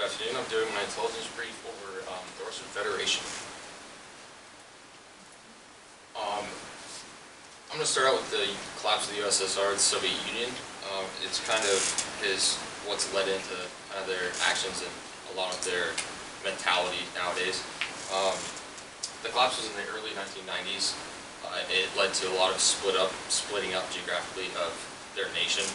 afternoon. I'm doing my intelligence brief over the Russian Federation. I'm going to start out with the collapse of the USSR, the Soviet Union. It's kind of what's led into kind of their actions and a lot of their mentality nowadays. The collapse was in the early 1990s. It led to a lot of splitting up geographically of their nation,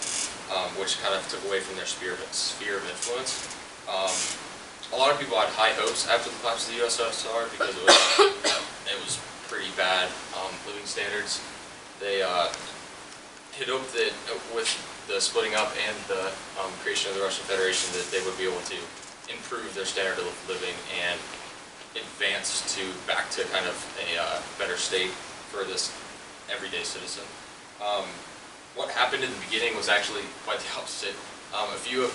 which kind of took away from their sphere of influence. A lot of people had high hopes after the collapse of the USSR because it was pretty bad living standards. They had hoped that with the splitting up and the creation of the Russian Federation that they would be able to improve their standard of living and advance back to kind of a better state for this everyday citizen. What happened in the beginning was actually quite the opposite. A few of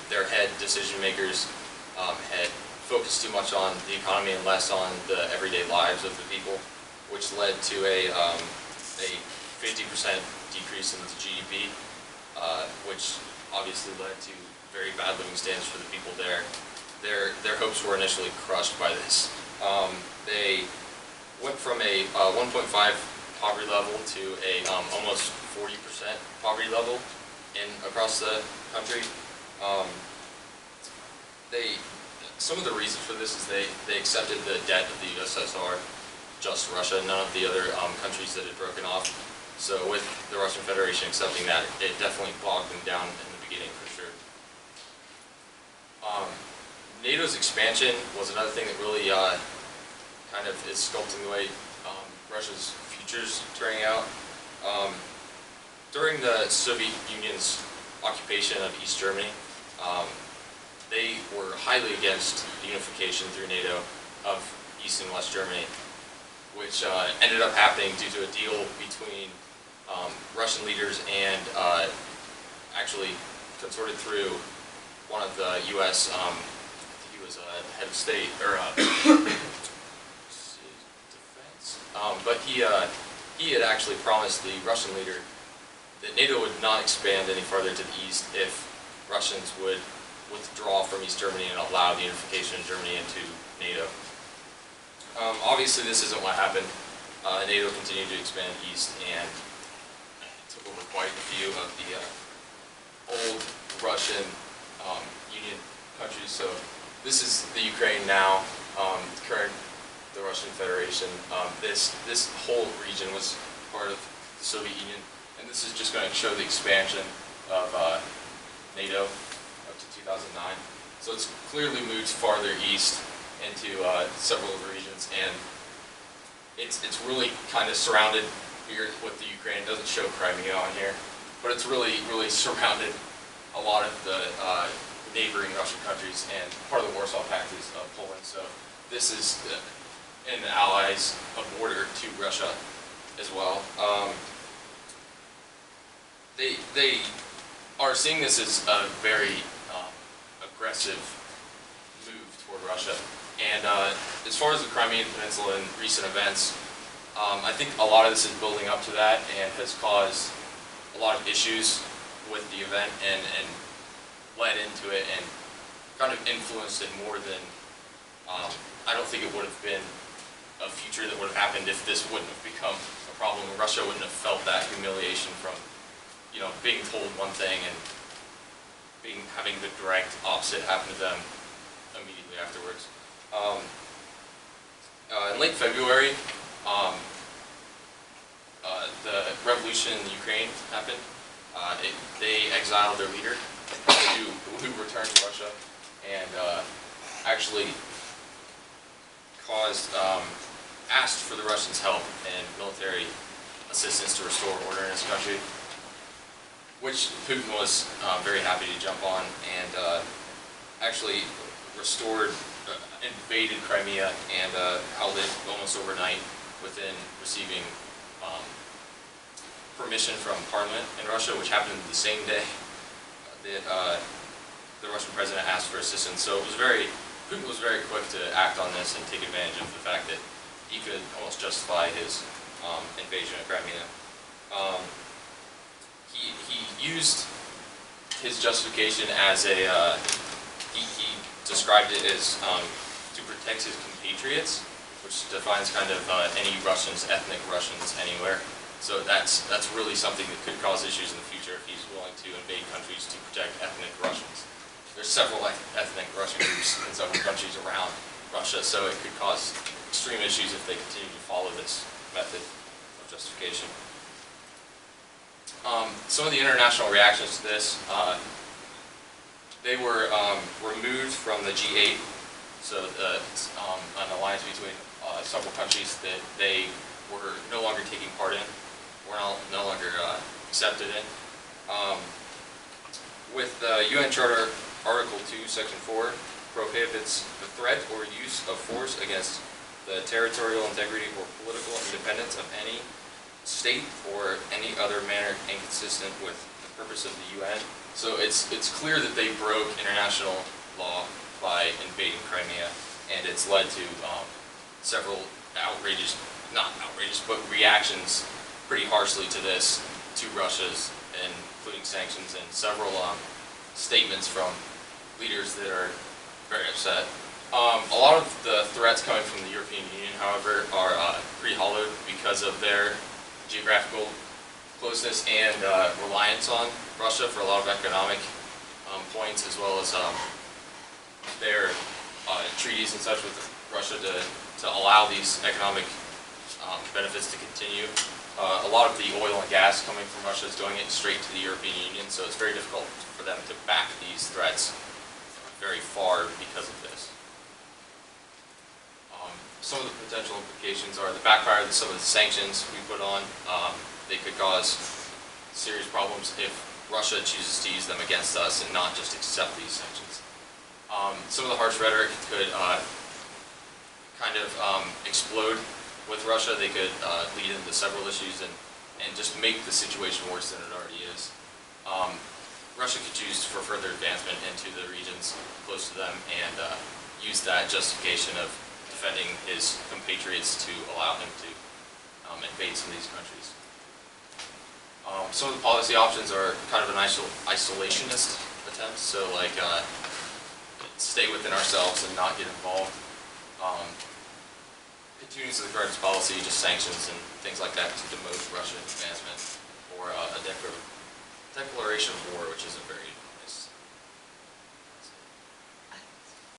their head decision makers had focused too much on the economy and less on the everyday lives of the people, which led to a 50% decrease in the GDP, which obviously led to very bad living standards for the people there. Their hopes were initially crushed by this. They went from a 1.5 poverty level to a almost 40% poverty level across the country. Some of the reasons for this is they accepted the debt of the USSR, just Russia, none of the other countries that had broken off. So with the Russian Federation accepting that, it definitely bogged them down in the beginning for sure. NATO's expansion was another thing that really kind of is sculpting the way Russia's future's turning out. During the Soviet Union's occupation of East Germany, they were highly against the unification through NATO of East and West Germany, which ended up happening due to a deal between Russian leaders and actually consorted through one of the U.S. He was head of state or defense, but he had actually promised the Russian leader that NATO would not expand any farther to the east if Russians would withdraw from East Germany and allow the unification of Germany into NATO. Obviously, this isn't what happened. NATO continued to expand east and took over quite a few of the old Russian Union countries. So this is the Ukraine now, the Russian Federation. This whole region was part of the Soviet Union, and this is just going to show the expansion of NATO up to 2009. So it's clearly moved farther east into several of the regions, and it's really kind of surrounded here with the Ukraine. It doesn't show Crimea on here, but it's really surrounded a lot of the neighboring Russian countries, and part of the Warsaw Pact is Poland. So this is and the allies a border to Russia as well. They are seeing this as a very aggressive move toward Russia. And as far as the Crimean Peninsula and recent events, I think a lot of this is building up to that and has caused a lot of issues with the event and led into it and kind of influenced it more than I don't think it would have been a future that would have happened if this wouldn't have become a problem. Russia wouldn't have felt that humiliation from being told one thing and having the direct opposite happen to them immediately afterwards. In late February, the revolution in the Ukraine happened. They exiled their leader, who returned to Russia, and actually asked for the Russians' help and military assistance to restore order in his country, which Putin was very happy to jump on and actually invaded Crimea and held it almost overnight within receiving permission from Parliament in Russia, which happened the same day that the Russian president asked for assistance. So Putin was very quick to act on this and take advantage of the fact that he could almost justify his invasion of Crimea. He used his justification as he described it as to protect his compatriots, which defines kind of any Russians, ethnic Russians anywhere. So that's really something that could cause issues in the future if he's willing to invade countries to protect ethnic Russians. There's several ethnic Russian groups in several countries around Russia, so it could cause extreme issues if they continue to follow this method of justification. Some of the international reactions to this, they were removed from the G8, so an alliance between several countries that they were no longer taking part in, were no longer accepted in. With the UN Charter, Article 2, Section 4, prohibits the threat or use of force against the territorial integrity or political independence of any state or any other manner inconsistent with the purpose of the UN. So it's clear that they broke international law by invading Crimea, and it's led to several outrageous, not outrageous, but reactions pretty harshly to this, to Russia's, including sanctions and several statements from leaders that are very upset. A lot of the threats coming from the European Union, however, are pretty hollowed because of their geographical closeness and reliance on Russia for a lot of economic points, as well as their treaties and such with Russia to allow these economic benefits to continue. A lot of the oil and gas coming from Russia is going straight to the European Union, so it's very difficult for them to back these threats very far because of this. Some of the potential implications are the backfire of some of the sanctions we put on. They could cause serious problems if Russia chooses to use them against us and not just accept these sanctions. Some of the harsh rhetoric could kind of explode with Russia. They could lead into several issues and just make the situation worse than it already is. Russia could choose for further advancement into the regions close to them and use that justification of defending his compatriots to allow him to invade some of these countries. Some of the policy options are kind of an isolationist attempt, so like stay within ourselves and not get involved. Continuance of the current policy, just sanctions and things like that to demote Russian advancement, or a declaration of war, which isn't very